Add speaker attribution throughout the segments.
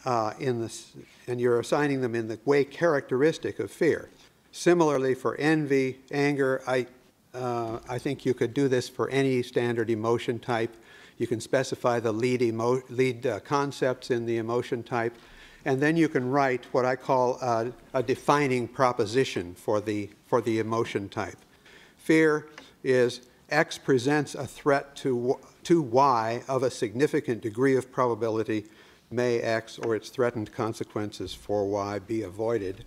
Speaker 1: and you're assigning them in the way characteristic of fear. Similarly, for envy, anger, I think you could do this for any standard emotion type. You can specify the lead concepts in the emotion type, and then you can write what I call a defining proposition for the emotion type. Fear is X presents a threat to Y of a significant degree of probability. May X or its threatened consequences for Y be avoided.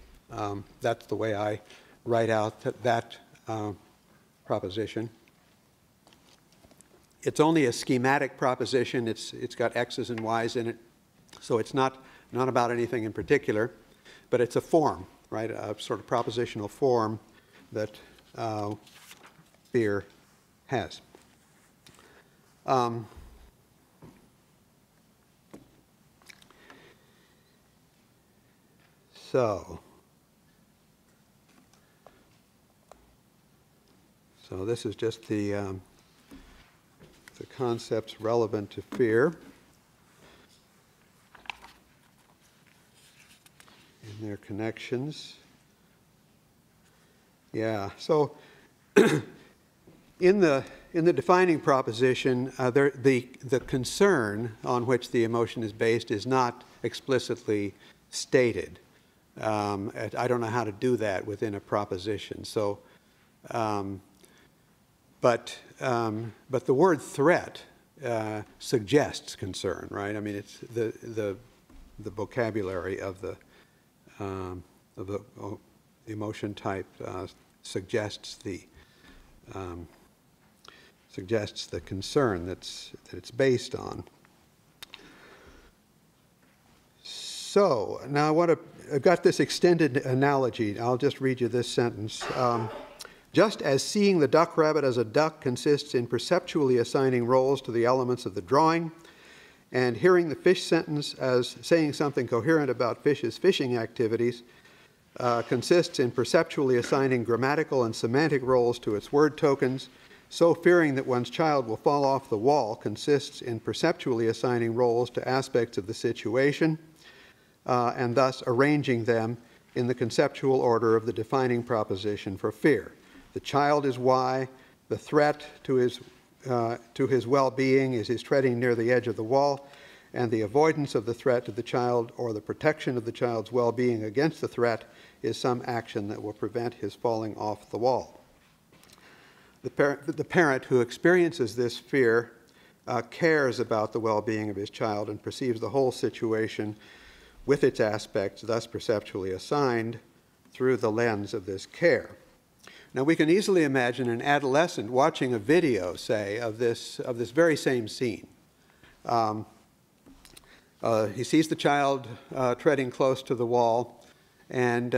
Speaker 1: That's the way I write out that proposition. It's only a schematic proposition. It's got X's and Y's in it, so it's not about anything in particular, but it's a form, right? A sort of propositional form that fear has. So this is just the concepts relevant to fear and their connections. Yeah. So in the defining proposition, the concern on which the emotion is based is not explicitly stated. I don't know how to do that within a proposition. So, but the word threat suggests concern, right? I mean, it's the vocabulary of the emotion type suggests the concern that it's based on. So now I've got this extended analogy. I'll just read you this sentence. Just as seeing the duck rabbit as a duck consists in perceptually assigning roles to the elements of the drawing, and hearing the fish sentence as saying something coherent about fish's fishing activities consists in perceptually assigning grammatical and semantic roles to its word tokens, so fearing that one's child will fall off the wall consists in perceptually assigning roles to aspects of the situation, and thus arranging them in the conceptual order of the defining proposition for fear. The child is Y, the threat to his well-being is his treading near the edge of the wall, and the avoidance of the threat to the child or the protection of the child's well-being against the threat is some action that will prevent his falling off the wall. The parent who experiences this fear cares about the well-being of his child and perceives the whole situation with its aspects, thus perceptually assigned, through the lens of this care. Now, we can easily imagine an adolescent watching a video, say, of this very same scene. He sees the child treading close to the wall, and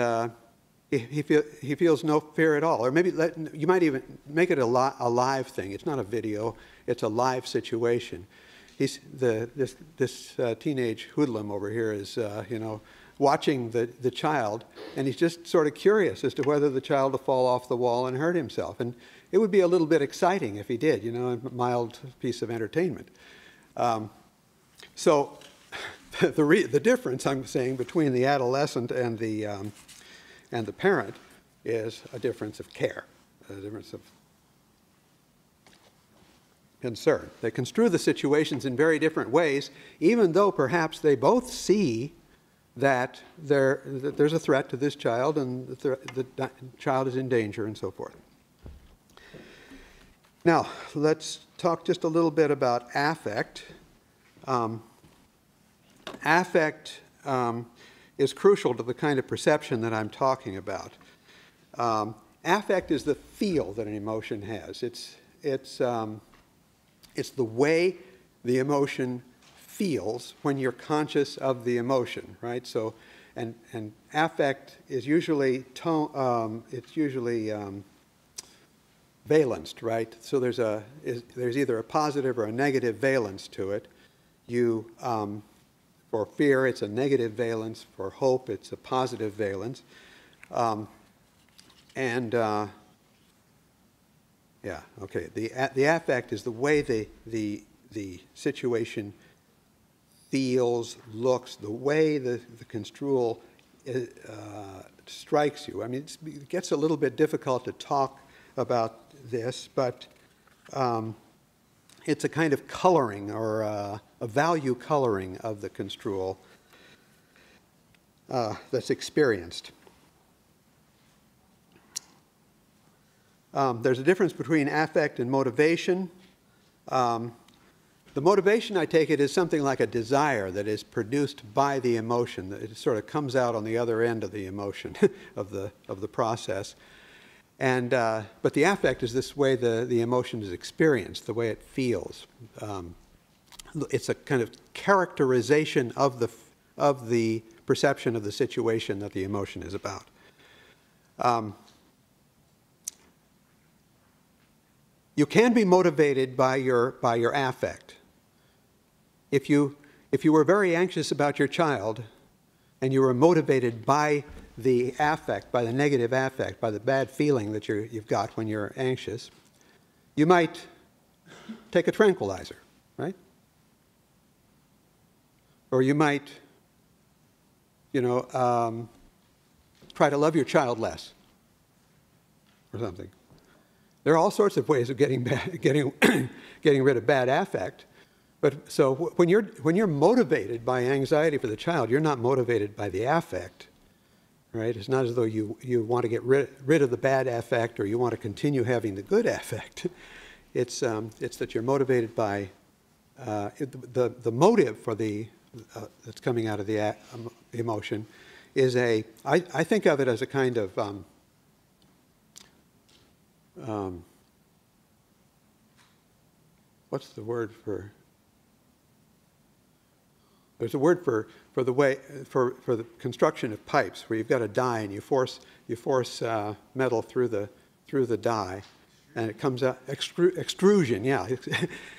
Speaker 1: he feels no fear at all. Or maybe you might even make it a live thing. It's not a video; it's a live situation. This teenage hoodlum over here is watching the child, and he's just sort of curious as to whether the child will fall off the wall and hurt himself. And it would be a little bit exciting if he did, a mild piece of entertainment. So the difference, I'm saying, between the adolescent and the parent is a difference of care, a difference of concern. They construe the situations in very different ways, even though perhaps they both see that there's a threat to this child and the child is in danger and so forth. Now, let's talk just a little bit about affect. Affect is crucial to the kind of perception that I'm talking about. Affect is the feel that an emotion has. It's the way the emotion feels when you're conscious of the emotion, right? So, and affect is usually valenced, right? So there's either a positive or a negative valence to it. For fear, it's a negative valence. For hope, it's a positive valence. The affect is the way the situation feels, looks, the way the construal strikes you. I mean, it gets a little bit difficult to talk about this, but it's a kind of coloring or a value coloring of the construal that's experienced. There's a difference between affect and motivation. The motivation, I take it, is something like a desire that is produced by the emotion. It sort of comes out on the other end of the emotion, of the process. And, but the affect is this way the emotion is experienced, the way it feels. It's a kind of characterization of the perception of the situation that the emotion is about. You can be motivated by your affect. If you were very anxious about your child and you were motivated by the affect, by the negative affect, by the bad feeling that you've got when you're anxious, you might take a tranquilizer, right? Or you might, try to love your child less or something. There are all sorts of ways of getting rid of bad affect. But so when you're motivated by anxiety for the child, you're not motivated by the affect, right? It's not as though you want to get rid of the bad affect or you want to continue having the good affect. It's that you're motivated by the motive for that's coming out of the emotion is I think of it as a kind of what's the word for? There's a word for the construction of pipes where you've got a die and you force metal through the die, and it comes out extrusion. Yeah.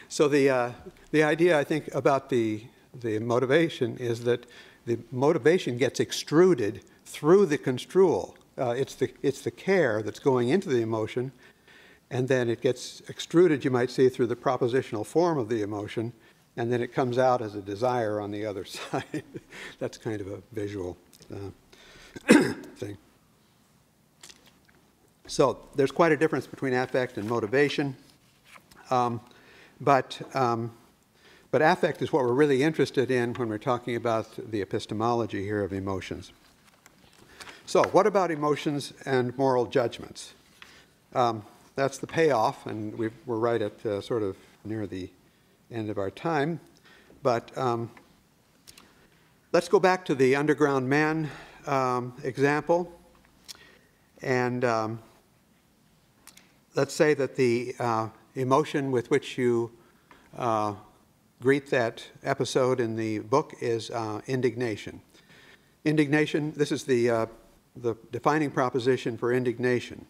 Speaker 1: So the idea I think about the motivation is that the motivation gets extruded through the construal. It's the care that's going into the emotion, and then it gets extruded, you might say, through the propositional form of the emotion, and then it comes out as a desire on the other side. That's kind of a visual thing. So there's quite a difference between affect and motivation, but affect is what we're really interested in when we're talking about the epistemology here of emotions. So what about emotions and moral judgments? That's the payoff, and we're right at sort of near the end of our time. But let's go back to the underground man example. And let's say that the emotion with which you greet that episode in the book is indignation. Indignation, this is the defining proposition for indignation.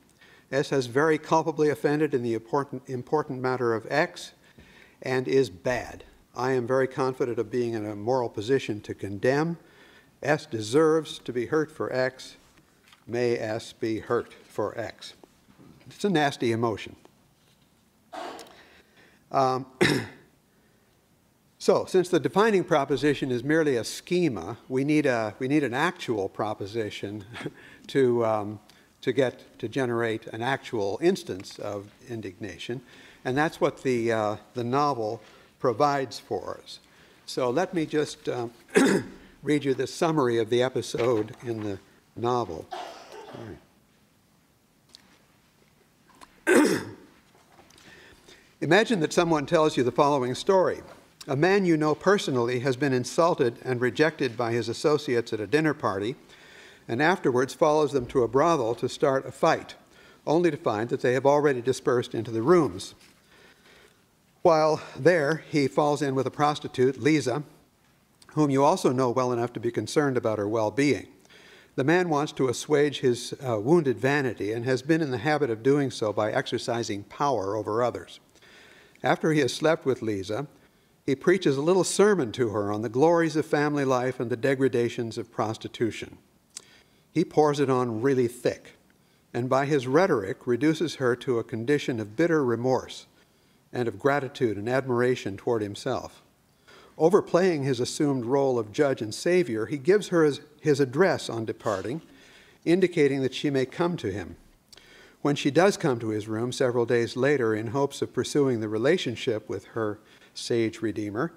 Speaker 1: S has very culpably offended in the important matter of X and is bad. I am very confident of being in a moral position to condemn. S deserves to be hurt for X. May S be hurt for X. It's a nasty emotion. So, since the defining proposition is merely a schema, we need an actual proposition to generate an actual instance of indignation, and that's what the novel provides for us. So let me just read you the summary of the episode in the novel. Sorry. Imagine that someone tells you the following story. A man you know personally has been insulted and rejected by his associates at a dinner party, and afterwards follows them to a brothel to start a fight, only to find that they have already dispersed into the rooms. While there, he falls in with a prostitute, Lisa, whom you also know well enough to be concerned about her well-being. The man wants to assuage his wounded vanity and has been in the habit of doing so by exercising power over others. After he has slept with Lisa, he preaches a little sermon to her on the glories of family life and the degradations of prostitution. He pours it on really thick, and by his rhetoric reduces her to a condition of bitter remorse and of gratitude and admiration toward himself. Overplaying his assumed role of judge and savior, he gives her his address on departing, indicating that she may come to him. When she does come to his room several days later in hopes of pursuing the relationship with her sage redeemer,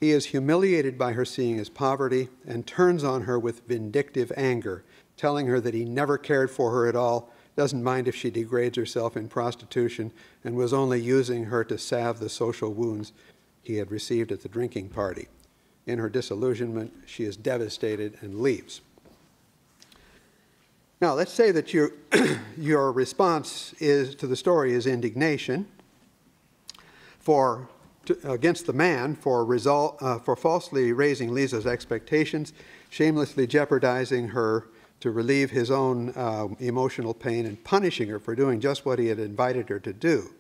Speaker 1: he is humiliated by her seeing his poverty and turns on her with vindictive anger, telling her that he never cared for her at all, doesn't mind if she degrades herself in prostitution, and was only using her to salve the social wounds he had received at the drinking party. In her disillusionment, she is devastated and leaves. Now, let's say that your response to the story is indignation against the man for falsely raising Lisa's expectations, shamelessly jeopardizing her to relieve his own emotional pain, and punishing her for doing just what he had invited her to do.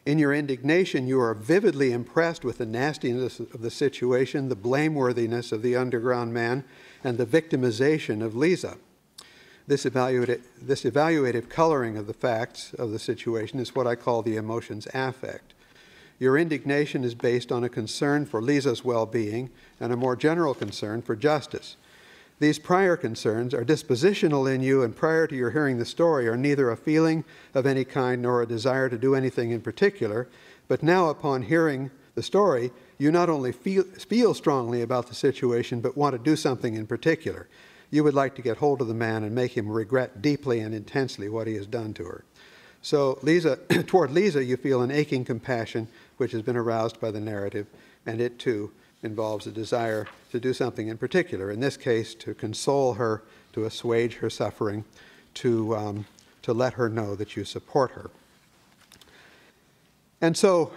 Speaker 1: In your indignation, you are vividly impressed with the nastiness of the situation, the blameworthiness of the underground man, and the victimization of Lisa. This evaluative coloring of the facts of the situation is what I call the emotions affect. Your indignation is based on a concern for Lisa's well-being and a more general concern for justice. These prior concerns are dispositional in you, and prior to your hearing the story are neither a feeling of any kind nor a desire to do anything in particular, but now upon hearing the story, you not only feel strongly about the situation, but want to do something in particular. You would like to get hold of the man and make him regret deeply and intensely what he has done to her. So toward Lisa, you feel an aching compassion which has been aroused by the narrative, and it too involves a desire to do something in particular, in this case to console her, to assuage her suffering, to let her know that you support her. And so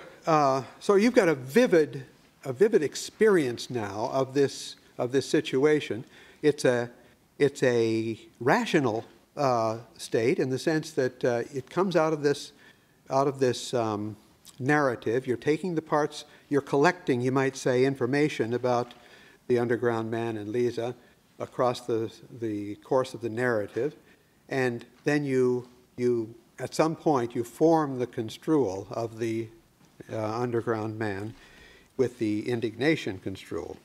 Speaker 1: you've got a vivid experience now of this situation. It's a rational state in the sense that it comes out of this narrative. You're taking the parts, you're collecting, you might say, information about the underground man and Lisa across the course of the narrative, and then you at some point you form the construal of the underground man with the indignation construal.